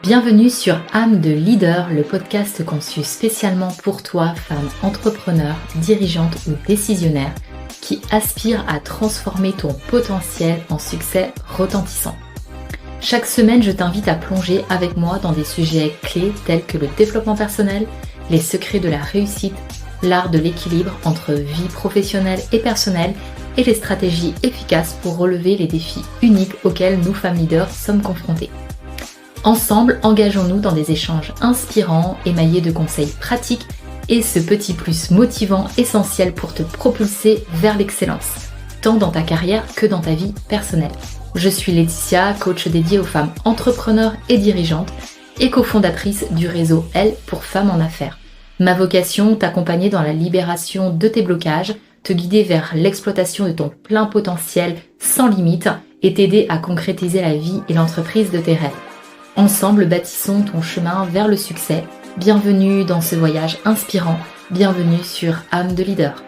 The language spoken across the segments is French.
Bienvenue sur Âme de Leader, le podcast conçu spécialement pour toi, femme entrepreneur, dirigeante ou décisionnaire, qui aspire à transformer ton potentiel en succès retentissant. Chaque semaine, je t'invite à plonger avec moi dans des sujets clés tels que le développement personnel, les secrets de la réussite, l'art de l'équilibre entre vie professionnelle et personnelle et les stratégies efficaces pour relever les défis uniques auxquels nous, femmes leaders, sommes confrontées. Ensemble, engageons-nous dans des échanges inspirants, émaillés de conseils pratiques et ce petit plus motivant essentiel pour te propulser vers l'excellence, tant dans ta carrière que dans ta vie personnelle. Je suis Laetitia, coach dédiée aux femmes entrepreneurs et dirigeantes et cofondatrice du réseau Elle pour femmes en affaires. Ma vocation, t'accompagner dans la libération de tes blocages, te guider vers l'exploitation de ton plein potentiel sans limite et t'aider à concrétiser la vie et l'entreprise de tes rêves. Ensemble, bâtissons ton chemin vers le succès. Bienvenue dans ce voyage inspirant. Bienvenue sur Âme de Leader.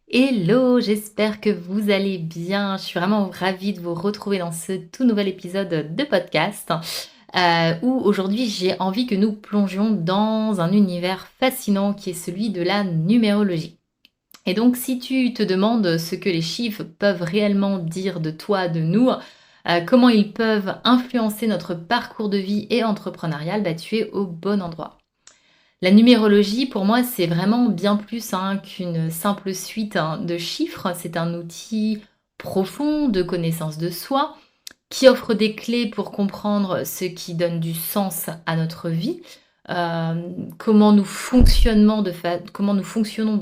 Hello, j'espère que vous allez bien. Je suis vraiment ravie de vous retrouver dans ce tout nouvel épisode de podcast. Où aujourd'hui j'ai envie que nous plongions dans un univers fascinant qui est celui de la numérologie. Et donc si tu te demandes ce que les chiffres peuvent réellement dire de toi, de nous, comment ils peuvent influencer notre parcours de vie et entrepreneurial, tu es au bon endroit. La numérologie, pour moi, c'est vraiment bien plus qu'une simple suite de chiffres. C'est un outil profond de connaissance de soi, qui offre des clés pour comprendre ce qui donne du sens à notre vie, comment nous fonctionnons de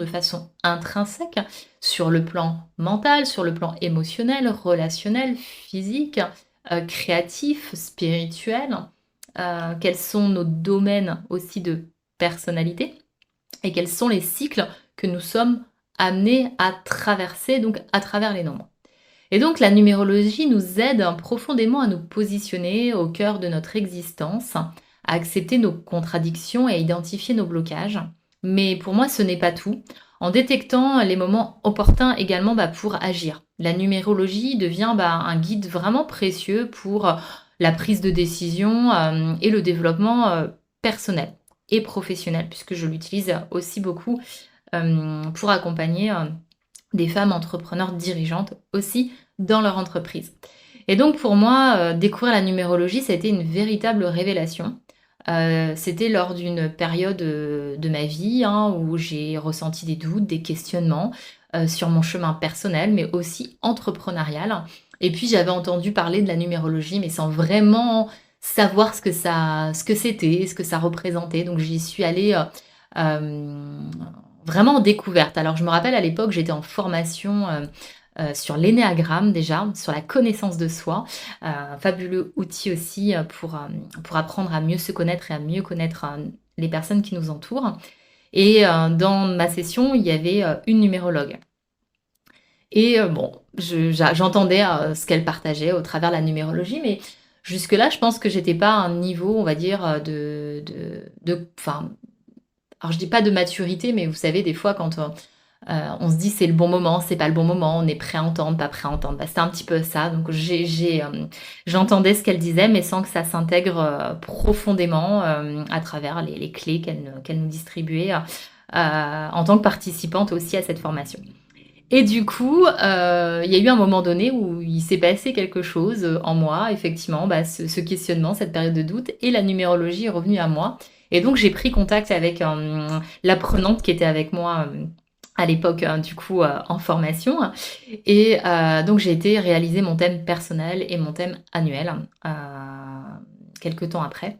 façon intrinsèque sur le plan mental, sur le plan émotionnel, relationnel, physique, créatif, spirituel, quels sont nos domaines aussi de personnalité et quels sont les cycles que nous sommes amenés à traverser donc à travers les nombres. Et donc la numérologie nous aide profondément à nous positionner au cœur de notre existence, à accepter nos contradictions et à identifier nos blocages. Mais pour moi, ce n'est pas tout. En détectant les moments opportuns également pour agir. La numérologie devient un guide vraiment précieux pour la prise de décision et le développement personnel et professionnel, puisque je l'utilise aussi beaucoup pour accompagner des femmes entrepreneurs dirigeantes aussi dans leur entreprise. Et donc pour moi, découvrir la numérologie, ça a été une véritable révélation. C'était lors d'une période de ma vie où j'ai ressenti des doutes, des questionnements sur mon chemin personnel, mais aussi entrepreneurial. Et puis j'avais entendu parler de la numérologie, mais sans vraiment savoir ce que c'était, ce que ça représentait. Donc j'y suis allée vraiment en découverte. Alors je me rappelle à l'époque, j'étais en formation sur l'énéagramme déjà, sur la connaissance de soi. Un fabuleux outil aussi pour apprendre à mieux se connaître et à mieux connaître les personnes qui nous entourent. Et dans ma session, il y avait une numérologue. Et j'entendais ce qu'elle partageait au travers de la numérologie, mais jusque-là, je pense que j'étais pas à un niveau, on va dire, alors je dis pas de maturité, mais vous savez, des fois, quand on se dit c'est le bon moment, c'est pas le bon moment, on est prêt à entendre, pas prêt à entendre. C'était un petit peu ça. Donc j'entendais ce qu'elle disait, mais sans que ça s'intègre profondément à travers les clés qu'elle nous distribuait en tant que participante aussi à cette formation. Et du coup, il y a eu un moment donné où il s'est passé quelque chose en moi, effectivement, ce questionnement, cette période de doute, et la numérologie est revenue à moi. Et donc j'ai pris contact avec l'apprenante qui était avec moi à l'époque, en formation. Et donc j'ai été réaliser mon thème personnel et mon thème annuel quelques temps après.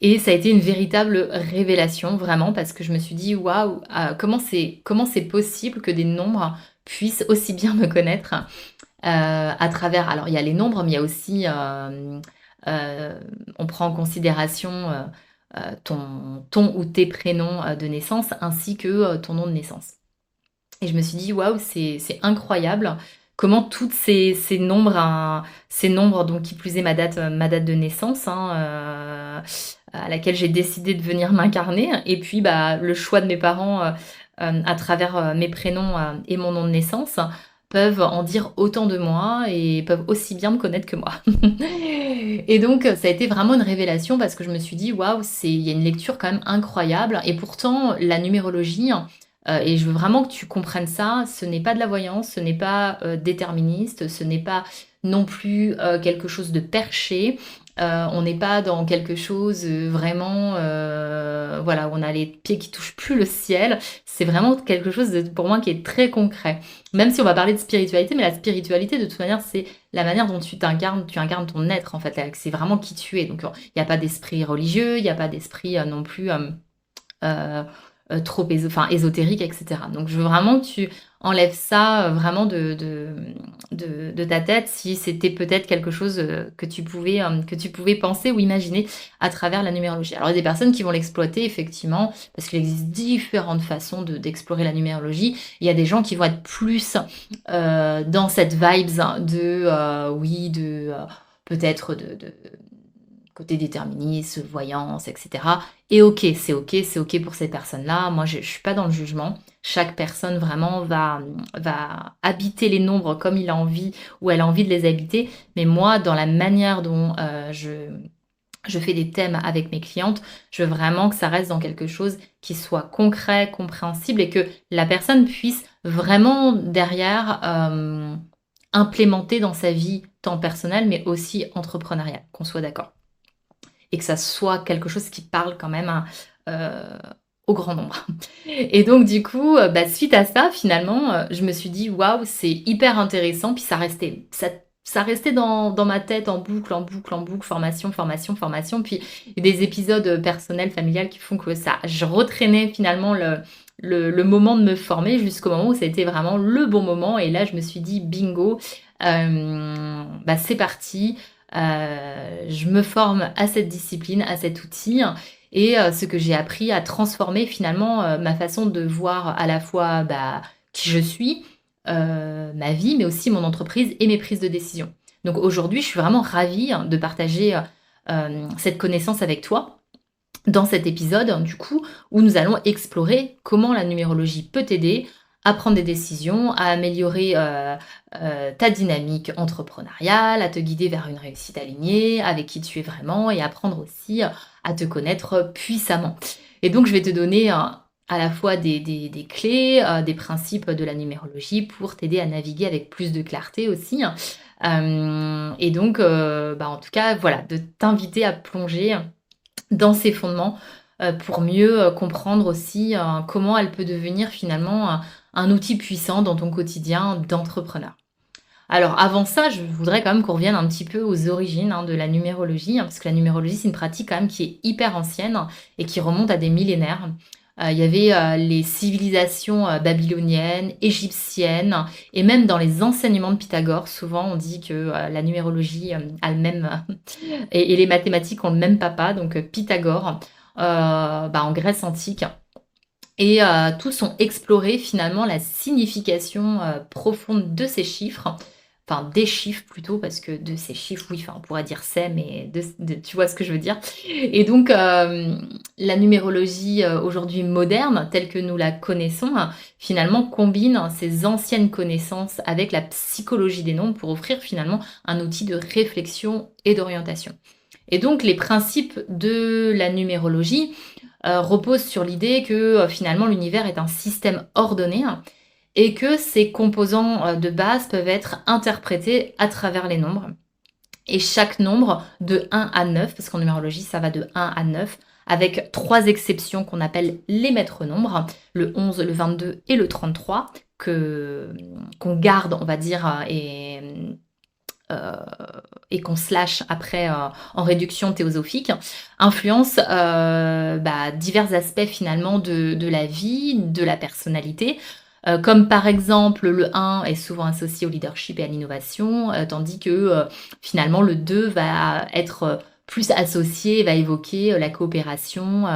Et ça a été une véritable révélation, vraiment, parce que je me suis dit, waouh, comment c'est possible que des nombres puissent aussi bien me connaître à travers... Alors, il y a les nombres, mais il y a aussi... on prend en considération ton ou tes prénoms de naissance, ainsi que ton nom de naissance. Et je me suis dit, waouh, c'est incroyable comment toutes ces nombres, ces nombres donc qui plus est ma date de naissance, à laquelle j'ai décidé de venir m'incarner et puis, bah, le choix de mes parents, à travers, mes prénoms, et mon nom de naissance, peuvent en dire autant de moi et peuvent aussi bien me connaître que moi. Et donc, ça a été vraiment une révélation parce que je me suis dit: «Waouh, il y a une lecture quand même incroyable» et pourtant la numérologie, et je veux vraiment que tu comprennes ça, ce n'est pas de la voyance, ce n'est pas, déterministe, ce n'est pas non plus, quelque chose de perché. On n'est pas dans quelque chose, vraiment, voilà, où on a les pieds qui touchent plus le ciel. C'est vraiment quelque chose de pour moi qui est très concret. Même si on va parler de spiritualité, mais la spiritualité de toute manière, c'est la manière dont tu incarnes ton être en fait, c'est vraiment qui tu es. Donc, il y a pas d'esprit religieux, il y a pas d'esprit, non plus, heu trop ésotérique et cetera. Donc je veux vraiment que tu enlèves ça, vraiment de ta tête, si c'était peut-être quelque chose, que tu pouvais penser ou imaginer à travers la numérologie. Alors il y a des personnes qui vont l'exploiter effectivement, parce qu'il existe différentes façons d'explorer la numérologie. Il y a des gens qui vont être plus, dans cette vibes de, oui, peut-être de côté déterminisme, voyance, et cetera. Et OK, c'est OK pour ces personnes-là. Moi, je ne suis pas dans le jugement. Chaque personne vraiment va habiter les nombres comme il a envie ou elle a envie de les habiter. Mais moi, dans la manière dont, je fais des thèmes avec mes clientes, je veux vraiment que ça reste dans quelque chose qui soit concret, compréhensible et que la personne puisse vraiment derrière, implémenter dans sa vie tant personnelle, mais aussi entrepreneuriale, qu'on soit d'accord et que ça soit quelque chose qui parle quand même au grand nombre. Et donc du coup, bah, suite à ça, finalement, je me suis dit: «Waouh, c'est hyper intéressant». Puis ça restait dans ma tête en boucle, en boucle, en boucle, formation, formation, formation. Puis des épisodes, personnels, familiales qui font que ça je retraînais finalement le moment de me former jusqu'au moment où ça a été vraiment le bon moment et là je me suis dit: «Bingo, bah, c'est parti, je me forme à cette discipline, à cet outil et ce que j'ai appris à transformer finalement, ma façon de voir à la fois, bah, qui je suis, ma vie, mais aussi mon entreprise et mes prises de décision. Donc aujourd'hui, je suis vraiment ravie de partager, cette connaissance avec toi dans cet épisode, du coup, où nous allons explorer comment la numérologie peut t'aider à prendre des décisions, à améliorer ta dynamique entrepreneuriale, à te guider vers une réussite alignée, avec qui tu es vraiment, et apprendre aussi à te connaître puissamment. Et donc, je vais te donner à la fois des clés, des principes de la numérologie pour t'aider à naviguer avec plus de clarté aussi. Et donc, bah, en tout cas, voilà, de t'inviter à plonger dans ses fondements, pour mieux, comprendre aussi, comment elle peut devenir finalement un outil puissant dans ton quotidien d'entrepreneur. Alors avant ça, je voudrais quand même qu'on revienne un petit peu aux origines, de la numérologie, parce que la numérologie, c'est une pratique quand même qui est hyper ancienne et qui remonte à des millénaires. Il y avait, les civilisations, babyloniennes, égyptiennes et même dans les enseignements de Pythagore, souvent on dit que, la numérologie, a le même et les mathématiques ont le même papa, donc Pythagore, bah, en Grèce antique et tous ont exploré finalement la signification, profonde de ces chiffres, enfin des chiffres plutôt parce que de ces chiffres, oui, enfin on pourrait dire «c'est» mais de tu vois ce que je veux dire? Et donc la numérologie, aujourd'hui moderne, telle que nous la connaissons, finalement combine ces anciennes connaissances avec la psychologie des nombres pour offrir finalement un outil de réflexion et d'orientation. Et donc les principes de la numérologie, reposent sur l'idée que, finalement l'univers est un système ordonné et que ses composants, de base peuvent être interprétés à travers les nombres et chaque nombre de 1 à 9, parce qu'en numérologie ça va de 1 à 9, avec 3 exceptions qu'on appelle les maîtres nombres, le 11, le 22 et le 33 qu'on garde on va dire, heu, et qu'on slash après, en réduction théosophique, influence, bah, divers aspects finalement de la vie, de la personnalité, comme par exemple le 1 est souvent associé au leadership et à l'innovation, tandis que, finalement le 2 va être, plus associé, va évoquer, la coopération,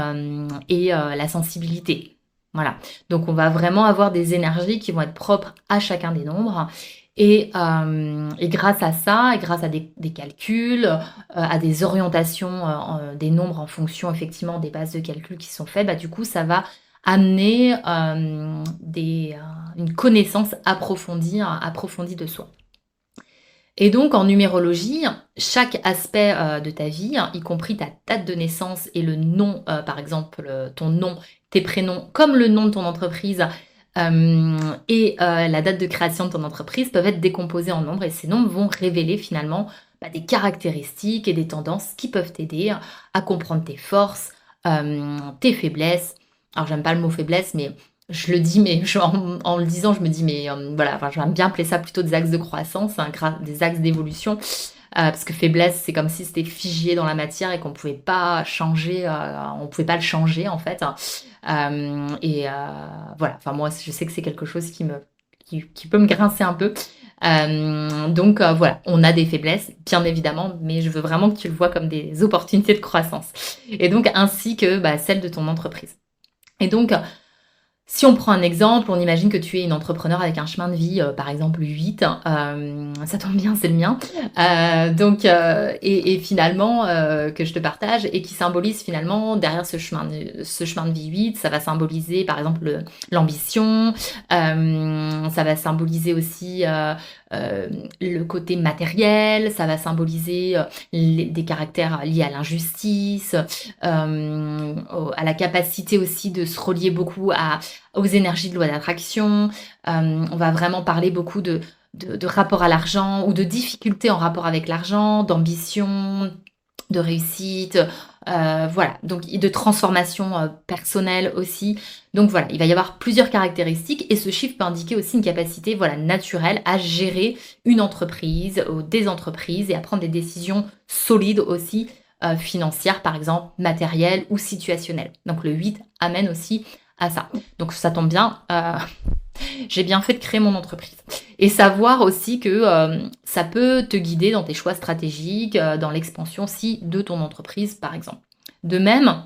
et la sensibilité. Voilà, donc on va vraiment avoir des énergies qui vont être propres à chacun des nombres Et grâce à ça et grâce à des calculs, à des orientations, des nombres en fonction effectivement des bases de calcul qui sont faites, bah, du coup, ça va amener, une connaissance approfondie de soi. Et donc en numérologie, chaque aspect, de ta vie, y compris ta date de naissance et le nom, par exemple, ton nom, tes prénoms, comme le nom de ton entreprise, la date de création de ton entreprise peuvent être décomposés en nombres et ces nombres vont révéler finalement, bah, des caractéristiques et des tendances qui peuvent t'aider à comprendre tes forces, tes faiblesses. Alors j'aime pas le mot faiblesse, mais je le dis, mais en le disant, je me dis: «Mais, voilà», enfin, j'aime bien appeler ça plutôt des axes de croissance, hein, des axes d'évolution, parce que faiblesse, c'est comme si c'était figé dans la matière et qu'on pouvait pas changer, on pouvait pas le changer, en fait, hein. Voilà, enfin, moi, je sais que c'est quelque chose qui peut me grincer un peu. Donc voilà, on a des faiblesses, bien évidemment, mais je veux vraiment que tu le vois comme des opportunités de croissance et donc ainsi que, bah, celles de ton entreprise. Et donc, si on prend un exemple, on imagine que tu es une entrepreneur avec un chemin de vie, par exemple 8. Ça tombe bien, c'est le mien. Finalement, que je te partage et qui symbolise finalement derrière ce chemin de vie 8, ça va symboliser par exemple, l'ambition, ça va symboliser aussi, le côté matériel, ça va symboliser, des caractères liés à l'injustice, à la capacité aussi de se relier beaucoup aux énergies de loi d'attraction. On va vraiment parler beaucoup de rapport à l'argent ou de difficultés en rapport avec l'argent, d'ambition, de réussite, voilà, donc de transformation, personnelle aussi. Donc voilà, il va y avoir plusieurs caractéristiques et ce chiffre peut indiquer aussi une capacité, voilà, naturelle à gérer une entreprise ou des entreprises et à prendre des décisions solides aussi, financières par exemple, matérielles ou situationnelles. Donc le 8 amène aussi à ça. Donc ça tombe bien, j'ai bien fait de créer mon entreprise. Et savoir aussi que ça peut te guider dans tes choix stratégiques, dans l'expansion aussi de ton entreprise, par exemple. De même,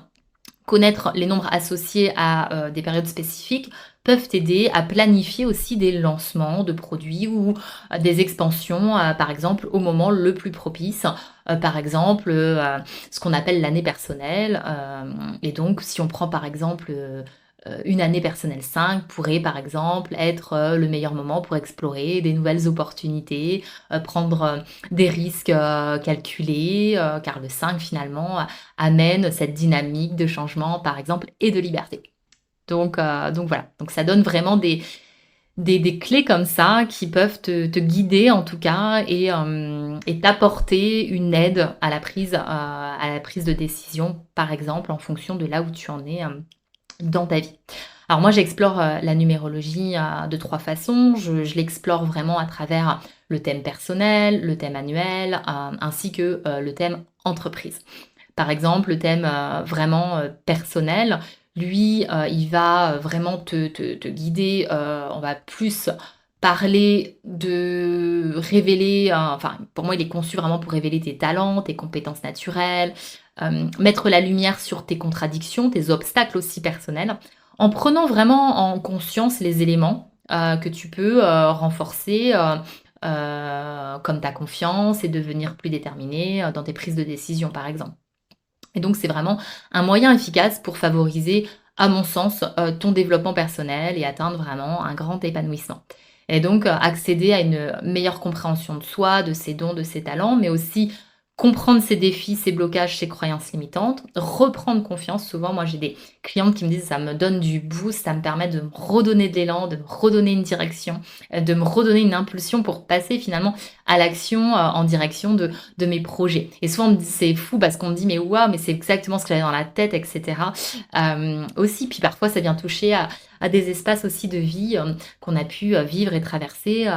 connaître les nombres associés à des périodes spécifiques peuvent t'aider à planifier aussi des lancements de produits ou des expansions, par exemple, au moment le plus propice. Par exemple, ce qu'on appelle l'année personnelle. Et donc, si on prend par exemple une année personnelle 5 pourrait par exemple être le meilleur moment pour explorer des nouvelles opportunités, prendre des risques calculés, car le 5 finalement amène cette dynamique de changement par exemple et de liberté. Donc voilà, donc ça donne vraiment des clés comme ça qui peuvent te guider en tout cas et t'apporter une aide à la prise de décision, par exemple, en fonction de là où tu en es, dans ta vie. Alors moi, j'explore, la numérologie, de 3 façons. Je l'explore vraiment à travers le thème personnel, le thème annuel, ainsi que, le thème entreprise. Par exemple, le thème, vraiment, personnel, lui, il va, vraiment te guider, on va plus parler de révéler, enfin, pour moi, il est conçu vraiment pour révéler tes talents, tes compétences naturelles, mettre la lumière sur tes contradictions, tes obstacles aussi personnels, en prenant vraiment en conscience les éléments, que tu peux, renforcer, comme ta confiance et devenir plus déterminé, dans tes prises de décision, par exemple. Et donc, c'est vraiment un moyen efficace pour favoriser, à mon sens, ton développement personnel et atteindre vraiment un grand épanouissement. Et donc, accéder à une meilleure compréhension de soi, de ses dons, de ses talents, mais aussi comprendre ses défis, ses blocages, ses croyances limitantes, reprendre confiance. Souvent, moi, j'ai des clientes qui me disent: «Ça me donne du boost, ça me permet de me redonner de l'élan, de me redonner une direction, de me redonner une impulsion pour passer finalement à l'action, en direction de mes projets». Et souvent, on me dit c'est fou parce qu'on me dit: «Mais waouh, mais c'est exactement ce que j'avais dans la tête» et cetera. Aussi, puis parfois ça vient toucher à des espaces aussi de vie, qu'on a pu, vivre et traverser,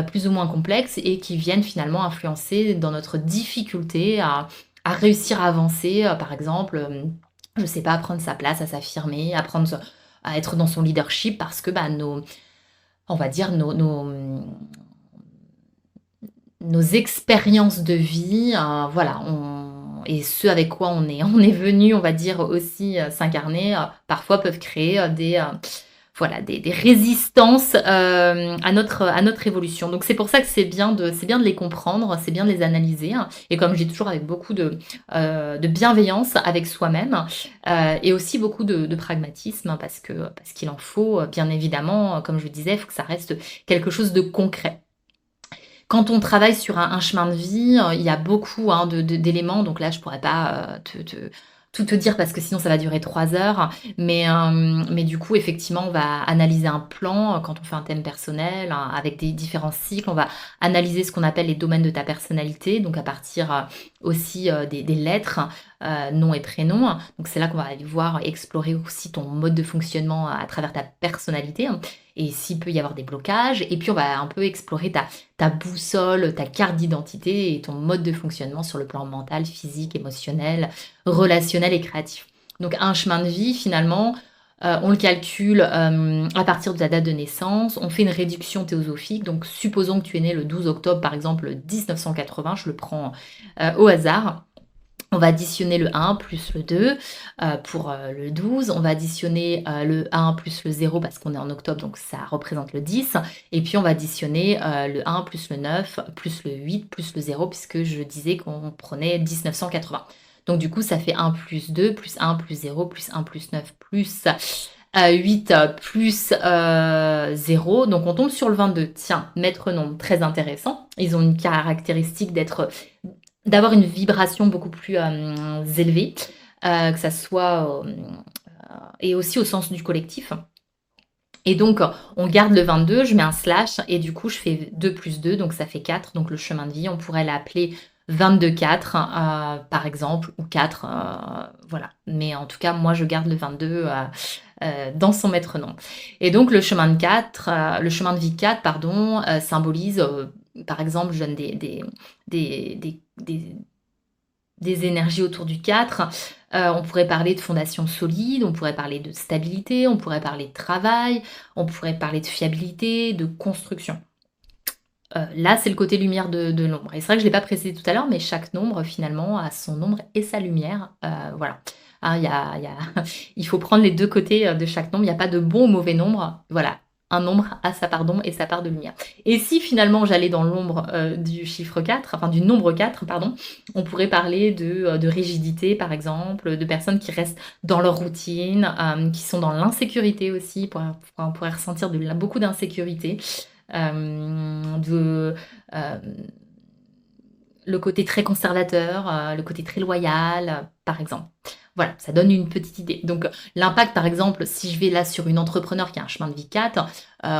plus ou moins complexes et qui viennent finalement influencer dans notre difficulté à réussir à avancer, par exemple, je sais pas, à prendre sa place, à s'affirmer, à être dans son leadership parce que, bah, on va dire nos expériences de vie, voilà, et ce avec quoi on est on est venu, on va dire aussi, s'incarner, parfois peuvent créer, voilà, des résistances, à notre évolution. Donc c'est pour ça que c'est bien de les comprendre, c'est bien de les analyser, hein, et comme je dis toujours avec beaucoup de bienveillance avec soi-même, et aussi beaucoup de pragmatisme, hein, parce qu'il en faut, bien évidemment, comme je le disais, il faut que ça reste quelque chose de concret. Quand on travaille sur un chemin de vie, il y a beaucoup, hein, d'éléments, donc là je pourrais pas, tout te dire parce que sinon ça va durer 3 heures. Mais du coup effectivement on va analyser un plan, quand on fait un thème personnel, hein, avec des différents cycles. On va analyser ce qu'on appelle les domaines de ta personnalité, donc à partir, aussi, des lettres, nom et prénom. Donc c'est là qu'on va aller voir, explorer aussi ton mode de fonctionnement à travers ta personnalité, hein, et s'il peut y avoir des blocages. Et puis on va un peu explorer ta boussole, ta carte d'identité et ton mode de fonctionnement sur le plan mental, physique, émotionnel, relationnel et créatif. Donc un chemin de vie finalement, on le calcule, à partir de ta date de naissance. On fait une réduction théosophique, donc supposons que tu es né le 12 octobre par exemple 1980, je le prends, au hasard. On va additionner le 1 plus le 2, pour, le 12. On va additionner, le 1 plus le 0 parce qu'on est en octobre, donc ça représente le 10. Et puis on va additionner, le 1 plus le 9 plus le 8 plus le 0 puisque je disais qu'on prenait 1980. Donc du coup, ça fait 1 plus 2 plus 1 plus 0 plus 1 plus 9 plus, 8 plus, 0. Donc on tombe sur le 22. Tiens, maître nombre, très intéressant. Ils ont une caractéristique d'avoir une vibration beaucoup plus, élevée, que ça soit, et aussi au sens du collectif. Et donc, on garde le 22, je mets un slash et du coup, je fais 2 plus 2, donc ça fait 4. Donc le chemin de vie, on pourrait l'appeler 22-4, par exemple, ou 4, voilà. Mais en tout cas, moi, je garde le 22, dans son maître nom. Et donc le chemin de vie 4, pardon, symbolise, par exemple, je donne des des énergies autour du 4. On pourrait parler de fondation solide, on pourrait parler de stabilité, on pourrait parler de travail, on pourrait parler de fiabilité, de construction. Là, c'est le côté lumière de l'ombre et c'est vrai que je ne l'ai pas précisé tout à l'heure, mais chaque nombre finalement a son ombre et sa lumière, voilà. Hein, il faut prendre les 2 côtés, de chaque nombre. Il y a pas de bon ou mauvais nombre. Voilà, un nombre a sa part d'ombre et sa part de lumière. Et si finalement j'allais dans l'ombre, du chiffre 4, enfin du nombre 4, pardon, on pourrait parler de rigidité par exemple, de personnes qui restent dans leur routine, qui sont dans l'insécurité aussi, on pourrait ressentir beaucoup d'insécurité. De le côté très conservateur, le côté très loyal, par exemple. Voilà, ça donne une petite idée. Donc, l'impact, par exemple, si je vais là sur une entrepreneur qui a un chemin de vie 4,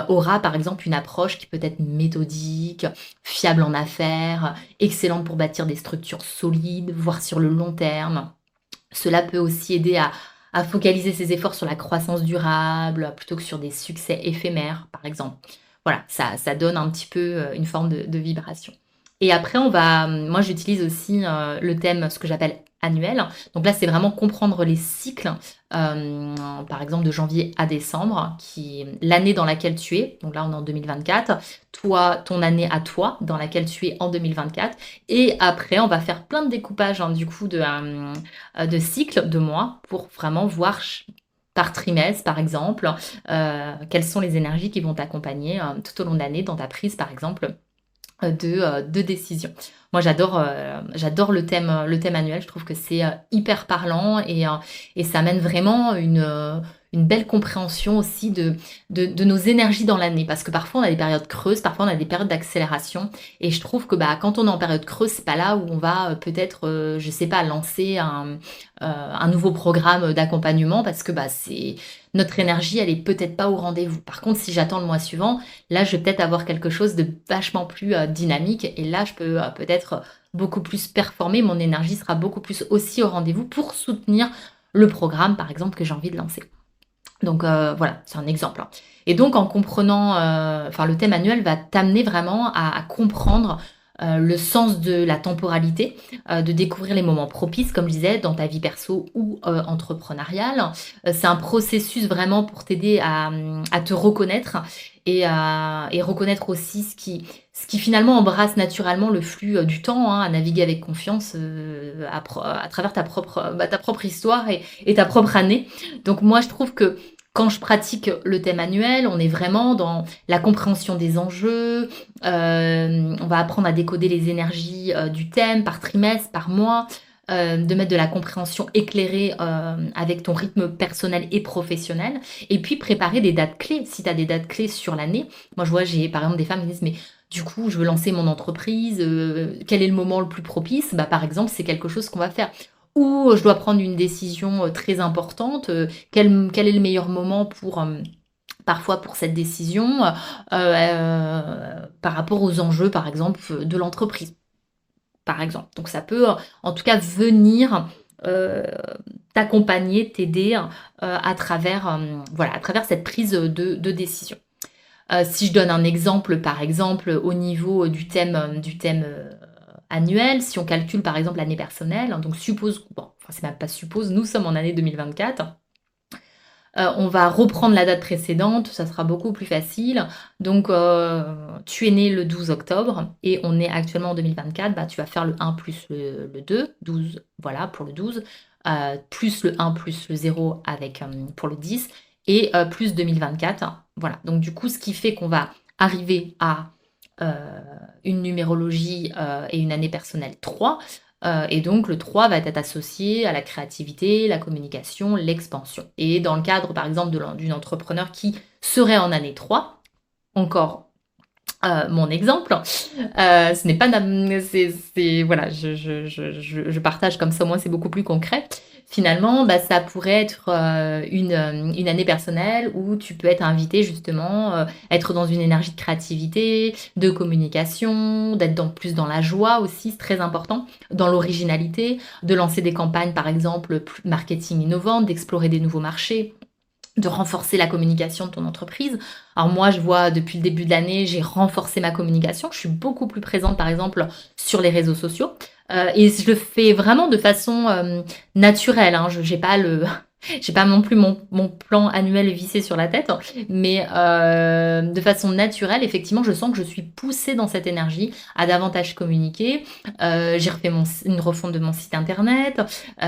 aura par exemple une approche qui peut être méthodique, fiable en affaires, excellente pour bâtir des structures solides, voire sur le long terme. Cela peut aussi aider à focaliser ses efforts sur la croissance durable plutôt que sur des succès éphémères, par exemple. Voilà, ça donne un petit peu, une forme de vibration. Et après moi j'utilise aussi, le thème, ce que j'appelle annuel. Donc là, c'est vraiment comprendre les cycles, par exemple de janvier à décembre, l'année dans laquelle tu es. Donc là, on est en 2024. Toi, ton année à toi, dans laquelle tu es en 2024. Et après, on va faire plein de découpages, hein, du coup, de cycles, de mois, pour vraiment voir par trimestre, par exemple, quelles sont les énergies qui vont t'accompagner, tout au long de l'année dans ta prise, par exemple, de décision. Moi, j'adore le thème annuel. Je trouve que c'est, hyper parlant et ça amène vraiment une belle compréhension aussi de nos énergies dans l'année. Parce que parfois, on a des périodes creuses, parfois, on a des périodes d'accélération et je trouve que, bah, quand on est en période creuse, c'est pas là où on va, peut-être, je sais pas, lancer un nouveau programme d'accompagnement parce que, bah, c'est notre énergie, elle est peut-être pas au rendez-vous. Par contre, si j'attends le mois suivant, là, je vais peut-être avoir quelque chose de vachement plus, dynamique et là, je peux, peut-être, beaucoup plus performer. Mon énergie sera beaucoup plus aussi au rendez-vous pour soutenir le programme, par exemple, que j'ai envie de lancer. Donc, voilà, c'est un exemple, hein. Et donc en comprenant, enfin le thème annuel va t'amener vraiment à comprendre, le sens de la temporalité, de découvrir les moments propices, comme je disais, dans ta vie perso ou, entrepreneuriale. C'est un processus vraiment pour t'aider à te reconnaître et reconnaître aussi ce qui finalement embrasse naturellement le flux, du temps, hein, à naviguer avec confiance, à travers ta propre histoire et ta propre année. Donc moi je trouve que Quand je pratique le thème annuel, on est vraiment dans la compréhension des enjeux, on va apprendre à décoder les énergies, du thème par trimestre, par mois, de mettre de la compréhension éclairée, avec ton rythme personnel et professionnel et puis préparer des dates clés. Si tu as des dates clés sur l'année, moi je vois, j'ai par exemple des femmes qui disent: «Mais du coup, je veux lancer mon entreprise, quel est le moment le plus propice?» Bah, par exemple, c'est quelque chose qu'on va faire. Ou je dois prendre une décision, très importante, quel est le meilleur moment pour, parfois pour cette décision, par rapport aux enjeux, par exemple, de l'entreprise, par exemple. Donc ça peut, en tout cas venir, heu, t'accompagner, t'aider, à travers, voilà, à travers cette prise, de décision. Si je donne un exemple, par exemple, au niveau du thème, annuel, si on calcule par exemple l'année personnelle, hein, donc suppose bon, enfin c'est même pas suppose, nous sommes en année 2024, on va reprendre la date précédente, ça sera beaucoup plus facile. Donc tu es né le 12 octobre et on est actuellement en 2024, bah, tu vas faire le 1 plus le 2, 12, voilà pour le 12, plus le 1 plus le 0 avec, pour le 10 et plus 2024, voilà. Donc du coup, ce qui fait qu'on va arriver à, heu, une numérologie, et une année personnelle 3. Et donc le 3 va être associé à la créativité, la communication, l'expansion. Et dans le cadre, par exemple, d'une entrepreneur qui serait en année 3, encore mon exemple, ce n'est pas c'est voilà, je partage comme ça, au moins c'est beaucoup plus concret. Finalement, bah, ça pourrait être, une année personnelle où tu peux être invité justement, être dans une énergie de créativité, de communication, d'être plus dans la joie aussi, c'est très important, dans l'originalité, de lancer des campagnes par exemple, marketing innovantes, d'explorer des nouveaux marchés, de renforcer la communication de ton entreprise. Alors moi, je vois depuis le début de l'année, j'ai renforcé ma communication. Je suis beaucoup plus présente, par exemple, sur les réseaux sociaux. Et je le fais vraiment de façon naturelle, hein. Je n'ai pas le, j'ai pas non plus mon plan annuel vissé sur la tête, mais de façon naturelle, effectivement, je sens que je suis poussée dans cette énergie à davantage communiquer. J'ai refait une refonte de mon site internet,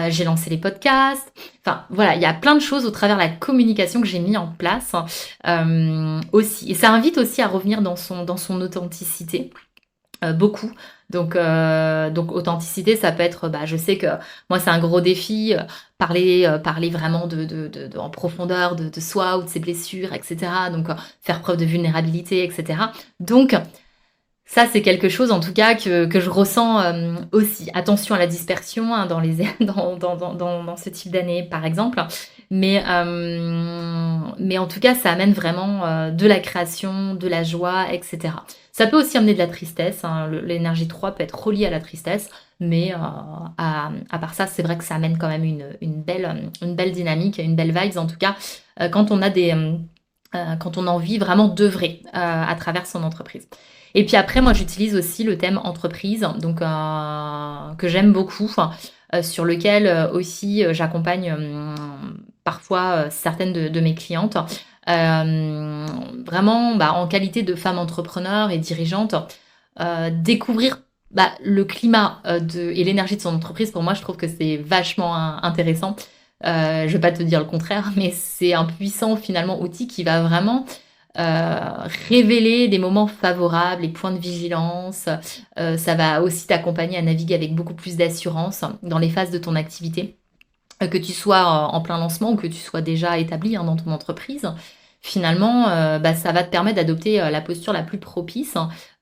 j'ai lancé les podcasts. Enfin, voilà, il y a plein de choses au travers de la communication que j'ai mis en place, aussi. Et ça invite aussi à revenir dans son authenticité, beaucoup. Donc authenticité, ça peut être, bah, je sais que moi, c'est un gros défi, parler vraiment en profondeur de soi ou de ses blessures, et cetera. Donc faire preuve de vulnérabilité, et cetera. Donc ça, c'est quelque chose en tout cas que je ressens, aussi. Attention à la dispersion, hein, dans les dans ce type d'année, par exemple. Mais en tout cas, ça amène vraiment, de la création, de la joie, et cetera. Ça peut aussi amener de la tristesse, hein, l'énergie 3 peut être reliée à la tristesse, mais à part ça, c'est vrai que ça amène quand même une belle dynamique, une belle vibes en tout cas, quand on a quand on a envie vraiment d'œuvrer, à travers son entreprise. Et puis après, moi, j'utilise aussi le thème entreprise, donc que j'aime beaucoup, sur lequel, aussi, j'accompagne, parfois, certaines de mes clientes, vraiment, bah, en qualité de femme entrepreneur et dirigeante, découvrir, bah, le climat, et l'énergie de son entreprise. Pour moi, je trouve que c'est vachement intéressant. Je vais pas te dire le contraire, mais c'est un puissant, finalement, outil qui va vraiment, révéler des moments favorables, les points de vigilance. Ça va aussi t'accompagner à naviguer avec beaucoup plus d'assurance dans les phases de ton activité, que tu sois en plein lancement ou que tu sois déjà établi, hein, dans ton entreprise. Finalement, bah, ça va te permettre d'adopter, la posture la plus propice,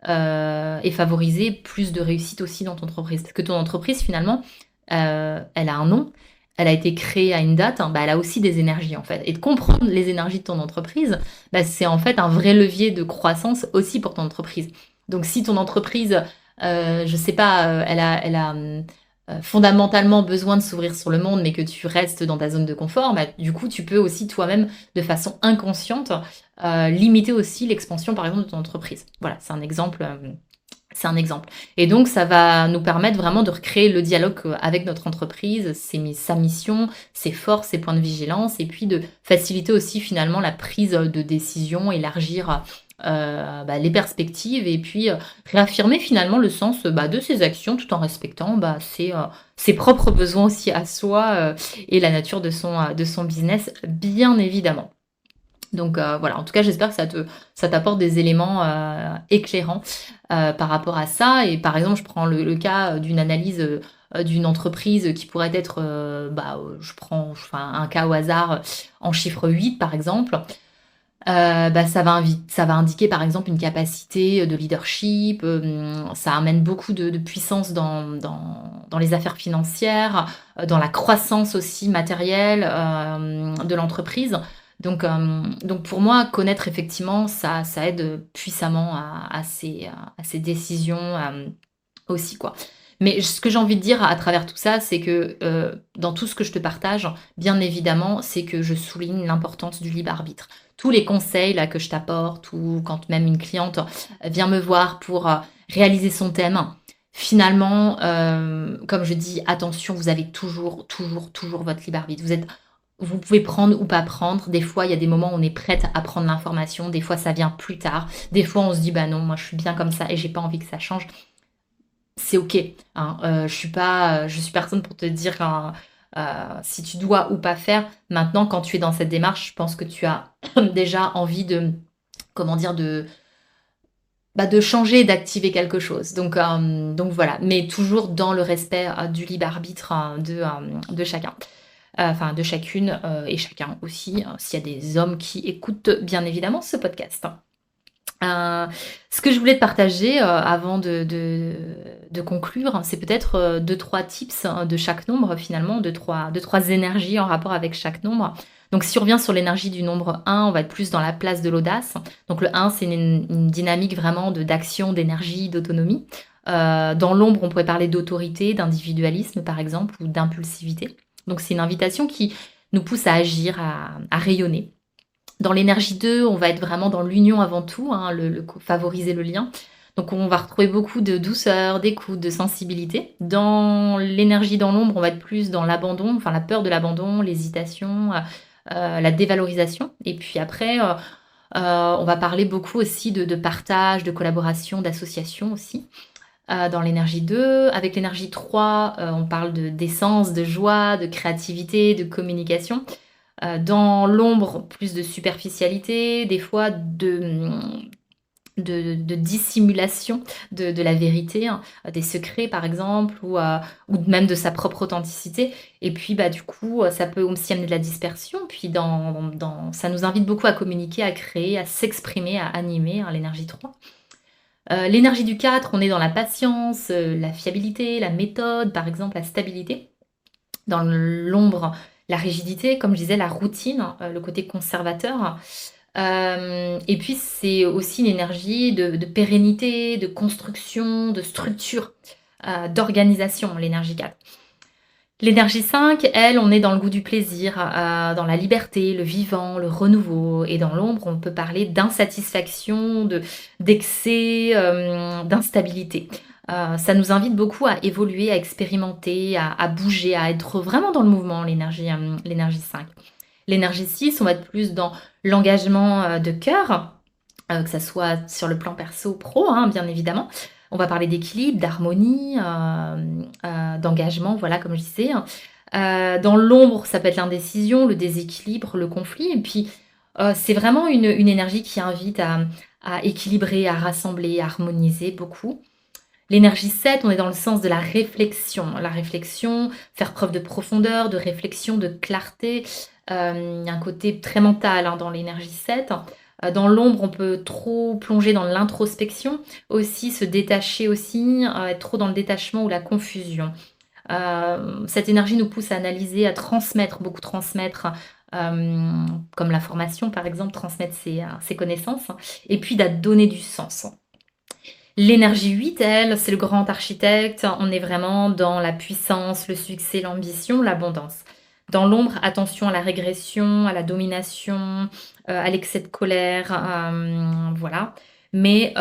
et favoriser plus de réussite aussi dans ton entreprise. Parce que ton entreprise finalement, elle a un nom, elle a été créée à une date, hein, bah, elle a aussi des énergies en fait. Et de comprendre les énergies de ton entreprise, bah, c'est en fait un vrai levier de croissance aussi pour ton entreprise. Donc si ton entreprise, je sais pas, fondamentalement besoin de s'ouvrir sur le monde, mais que tu restes dans ta zone de confort, bah, du coup, tu peux aussi toi-même, de façon inconsciente, limiter aussi l'expansion, par exemple, de ton entreprise. Voilà, c'est un exemple, c'est un exemple. Et donc, ça va nous permettre vraiment de recréer le dialogue, avec notre entreprise, sa mission, ses forces, ses points de vigilance, et puis de faciliter aussi finalement la prise de décision, élargir bah, les perspectives, et puis réaffirmer finalement le sens, bah, de ses actions tout en respectant, bah, ses propres besoins aussi à soi, et la nature de son business, bien évidemment. Donc voilà, en tout cas, j'espère que ça t'apporte des éléments, éclairants, par rapport à ça et par exemple, je prends le cas, d'une analyse, d'une entreprise qui pourrait être, je fais un cas au hasard, en chiffre 8 par exemple. Ça va indiquer par exemple une capacité, de leadership, ça amène beaucoup de puissance dans les affaires financières, dans la croissance aussi matérielle, de l'entreprise. Donc pour moi, connaître effectivement ça aide, puissamment à ces décisions, aussi quoi. Mais ce que j'ai envie de dire à travers tout ça, c'est que, dans tout ce que je te partage, bien évidemment, c'est que je souligne l'importance du libre arbitre. Tous les conseils là que je t'apporte ou quand même une cliente vient me voir pour, réaliser son thème, finalement, comme je dis: «Attention, vous avez toujours, toujours, toujours votre libre arbitre». Vous pouvez prendre ou pas prendre. Des fois, il y a des moments où on est prête à prendre l'information, des fois ça vient plus tard. Des fois, on se dit: «Bah non, moi je suis bien comme ça et j'ai pas envie que ça change». C'est OK, hein, je suis personne pour te dire si tu dois ou pas faire. Maintenant, quand tu es dans cette démarche, je pense que tu as déjà envie de comment dire? De changer, d'activer quelque chose. Donc voilà, mais toujours dans le respect, du libre arbitre, de chacun. Enfin de chacune, et chacun aussi, s'il y a des hommes qui écoutent bien évidemment ce podcast. Heu, Ce que je voulais te partager, avant de conclure, hein, c'est peut-être, 2-3 tips, hein, de chaque nombre finalement, deux trois énergies en rapport avec chaque nombre. Donc si on revient sur l'énergie du nombre 1, on va être plus dans la place de l'audace. Donc le 1, c'est une dynamique vraiment d'action, d'énergie, d'autonomie. Dans l'ombre, on pourrait parler d'autorité, d'individualisme par exemple ou d'impulsivité. Donc c'est une invitation qui nous pousse à agir, à rayonner. Dans l'énergie 2, on va être vraiment dans l'union avant tout, hein, favoriser le lien. Donc on va retrouver beaucoup de douceur, d'écoute, de sensibilité. Dans l'énergie dans l'ombre, on va être plus dans l'abandon, enfin la peur de l'abandon, l'hésitation, la dévalorisation. Et puis après, on va parler beaucoup aussi de partage, de collaboration, d'association aussi, dans l'énergie 2. Avec l'énergie 3, on parle d'essence, de joie, de créativité, de communication. Dans l'ombre, plus de superficialité, des fois de dissimulation de la vérité, hein, des secrets par exemple ou même de sa propre authenticité et puis, du coup, ça peut aussi amener de la dispersion puis ça nous invite beaucoup à communiquer, à créer, à s'exprimer, à animer, hein, l'énergie 3. L'énergie du 4, on est dans la patience, la fiabilité, la méthode, par exemple, la stabilité. Dans l'ombre, la rigidité, comme je disais, la routine, le côté conservateur. Et puis c'est aussi une énergie de pérennité, de construction, de structure, d'organisation, l'énergie 4. L'énergie 5, elle, on est dans le goût du plaisir, dans la liberté, le vivant, le renouveau et dans l'ombre, on peut parler d'insatisfaction, d'excès, d'instabilité. Ça nous invite beaucoup à évoluer, à expérimenter, à bouger, à être vraiment dans le mouvement, l'énergie 5. L'énergie 6, on va être plus dans l'engagement, de cœur, que ça soit sur le plan perso, pro, hein, bien évidemment. On va parler d'équilibre, d'harmonie, d'engagement, voilà, comme je disais. Dans l'ombre, ça peut être l'indécision, le déséquilibre, le conflit et puis, c'est vraiment une énergie qui invite à équilibrer, à rassembler, à harmoniser beaucoup. L'énergie 7, on est dans le sens de la réflexion. La réflexion, faire preuve de profondeur, de réflexion, de clarté. Il y a un côté très mental, hein, dans l'énergie 7. Dans l'ombre, on peut trop plonger dans l'introspection, aussi se détacher aussi, être trop dans le détachement ou la confusion. Cette énergie nous pousse à analyser, à transmettre, beaucoup transmettre, comme la formation par exemple, transmettre ses connaissances et puis à donner du sens. L'énergie 8, elle, c'est le grand architecte. On est vraiment dans la puissance, le succès, l'ambition, l'abondance. Dans l'ombre, attention à la régression, à la domination, à l'excès de colère, voilà. Mais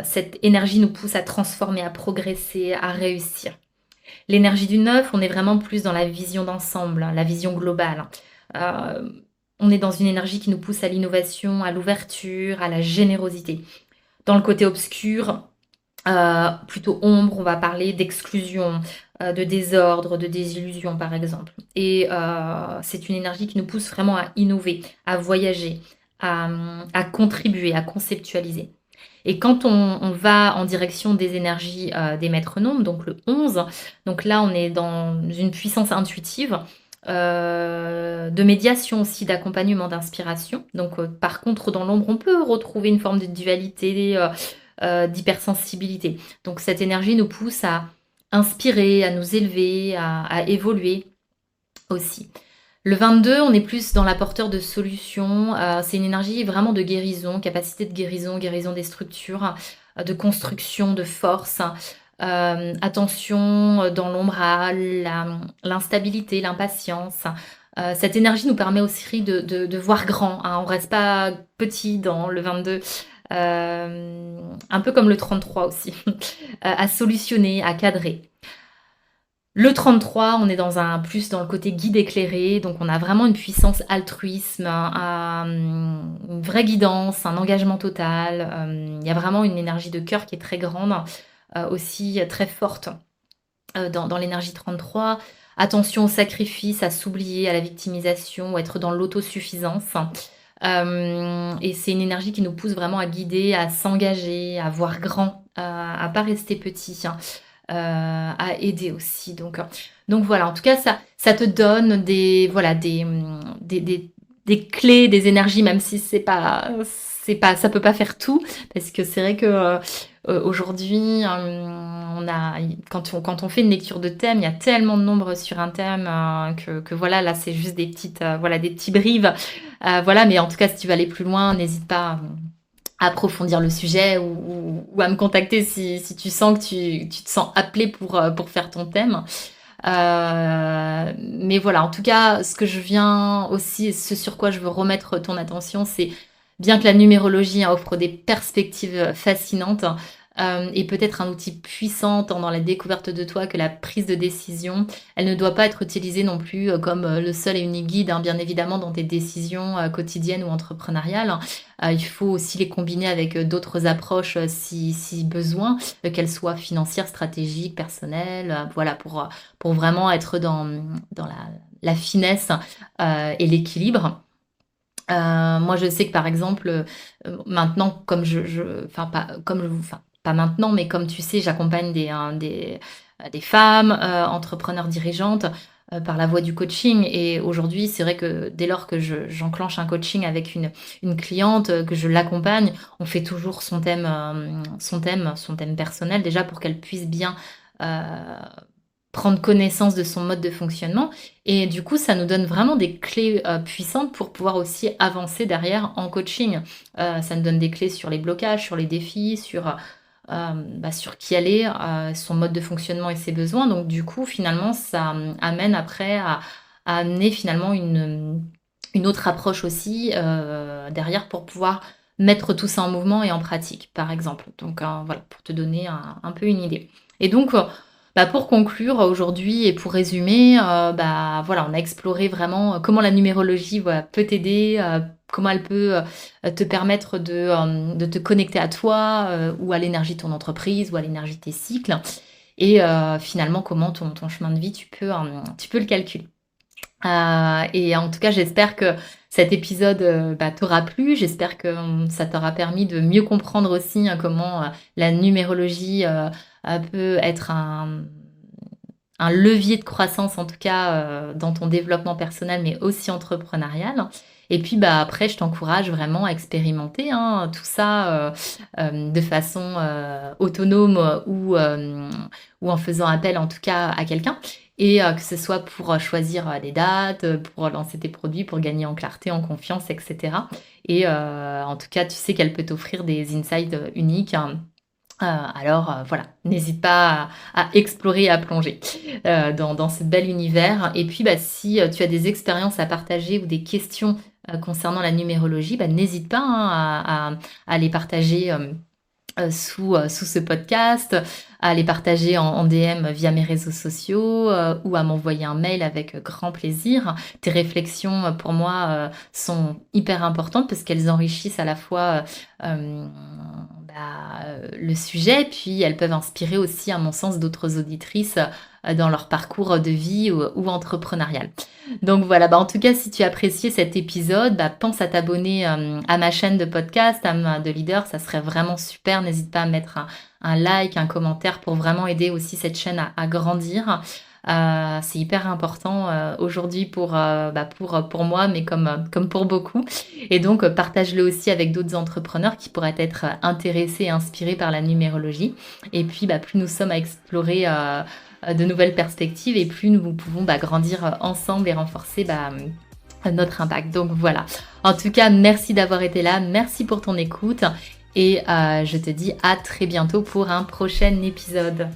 cette énergie nous pousse à transformer, à progresser, à réussir. L'énergie du 9, on est vraiment plus dans la vision d'ensemble, hein, la vision globale. On est dans une énergie qui nous pousse à l'innovation, à l'ouverture, à la générosité. Dans le côté obscur, Plutôt ombre, on va parler d'exclusion, de désordre, de désillusion par exemple et c'est une énergie qui nous pousse vraiment à innover, à voyager, à contribuer, à conceptualiser et quand on va en direction des énergies, des maîtres nombres, donc le 11, donc là on est dans une puissance intuitive, de médiation aussi, d'accompagnement, d'inspiration donc par contre dans l'ombre, on peut retrouver une forme de dualité, d'hypersensibilité. Donc cette énergie nous pousse à inspirer, à nous élever, à évoluer aussi. Le 22, on est plus dans l'apporteur de solutions, c'est une énergie vraiment de guérison, capacité de guérison, guérison des structures, de construction, de force. Attention, dans l'ombre à l'instabilité, l'impatience. Cette énergie nous permet aussi de voir grand, hein. On reste pas petit dans le 22. Un peu comme le 33 aussi, à solutionner, à cadrer. Le 33, on est plus dans le côté guide éclairé, donc on a vraiment une puissance altruisme, une vraie guidance, un engagement total. Il y a vraiment une énergie de cœur qui est très grande, aussi très forte dans l'énergie 33. Attention au sacrifice, à s'oublier, à la victimisation, ou être dans l'autosuffisance. Et c'est une énergie qui nous pousse vraiment à guider, à s'engager, à voir grand, à pas rester petit, hein, à aider aussi. Donc voilà, en tout cas, ça te donne voilà, des clés, des énergies, même si ça peut pas faire tout, parce que c'est vrai que aujourd'hui, quand on fait une lecture de thème, il y a tellement de nombres sur un thème que voilà, là c'est juste des petites, voilà, des petits brives. Voilà, mais en tout cas, si tu veux aller plus loin, n'hésite pas à approfondir le sujet ou à me contacter si tu sens que tu te sens appelé pour faire ton thème. Mais voilà, en tout cas, ce que je viens aussi, et ce sur quoi je veux remettre ton attention, c'est bien que la numérologie hein, offre des perspectives fascinantes et peut-être un outil puissant tant dans la découverte de toi que la prise de décision, elle ne doit pas être utilisée non plus comme le seul et unique guide, hein, bien évidemment, dans tes décisions quotidiennes ou entrepreneuriales. Il faut aussi les combiner avec d'autres approches si besoin, qu'elles soient financières, stratégiques, personnelles, voilà, pour vraiment être dans la finesse et l'équilibre. Moi, je sais que par exemple, maintenant, comme enfin pas maintenant, mais comme tu sais, j'accompagne des femmes entrepreneurs dirigeantes par la voie du coaching. Et aujourd'hui, c'est vrai que dès lors que j'enclenche un coaching avec une cliente, que je l'accompagne, on fait toujours son thème personnel déjà pour qu'elle puisse bien euh, prendre connaissance de son mode de fonctionnement et du coup, ça nous donne vraiment des clés, puissantes pour pouvoir aussi avancer derrière en coaching. Ça nous donne des clés sur les blocages, sur les défis, sur qui elle est, son mode de fonctionnement et ses besoins. Donc du coup, finalement, ça, amène après à amener finalement une autre approche aussi, derrière pour pouvoir mettre tout ça en mouvement et en pratique, par exemple. Donc, voilà, pour te donner un peu une idée. Et donc, pour conclure aujourd'hui et pour résumer, voilà, on a exploré vraiment, comment la numérologie, voilà, peut t'aider, comment elle peut, te permettre de te connecter à toi, ou à l'énergie de ton entreprise ou à l'énergie de tes cycles et finalement comment ton chemin de vie, tu peux le calculer. Et en tout cas, j'espère que cet épisode, t'aura plu. J'espère que, ça t'aura permis de mieux comprendre aussi, hein, comment, la numérologie, peut être un levier de croissance, en tout cas, dans ton développement personnel, mais aussi entrepreneurial. Et puis, après, je t'encourage vraiment à expérimenter, hein, tout ça, de façon, autonome, ou en faisant appel, en tout cas, à quelqu'un et que ce soit pour, choisir, des dates, pour lancer tes produits, pour gagner en clarté, en confiance et cetera et en tout cas, tu sais qu'elle peut t'offrir des insights, uniques, hein. Alors, voilà, n'hésite pas à explorer et à plonger, dans ce bel univers et puis, si, tu as des expériences à partager ou des questions, concernant la numérologie, n'hésite pas, hein, à les partager, sous ce podcast, à les partager en DM via mes réseaux sociaux, ou à m'envoyer un mail avec grand plaisir. Tes réflexions, pour moi, sont hyper importantes parce qu'elles enrichissent à la fois, le sujet, puis elles peuvent inspirer aussi, à mon sens, d'autres auditrices dans leur parcours de vie ou entrepreneurial. Donc voilà, en tout cas, si tu as apprécié cet épisode, pense à t'abonner à ma chaîne de podcast, de leader, ça serait vraiment super. N'hésite pas à mettre un like, un commentaire pour vraiment aider aussi cette chaîne à grandir. C'est hyper important aujourd'hui pour moi, mais comme pour beaucoup. Et donc, partage-le aussi avec d'autres entrepreneurs qui pourraient être intéressés et inspirés par la numérologie. Et puis, plus nous sommes à explorer de nouvelles perspectives et plus nous pouvons grandir ensemble et renforcer notre impact. Donc voilà. En tout cas, merci d'avoir été là. Merci pour ton écoute. Et je te dis à très bientôt pour un prochain épisode.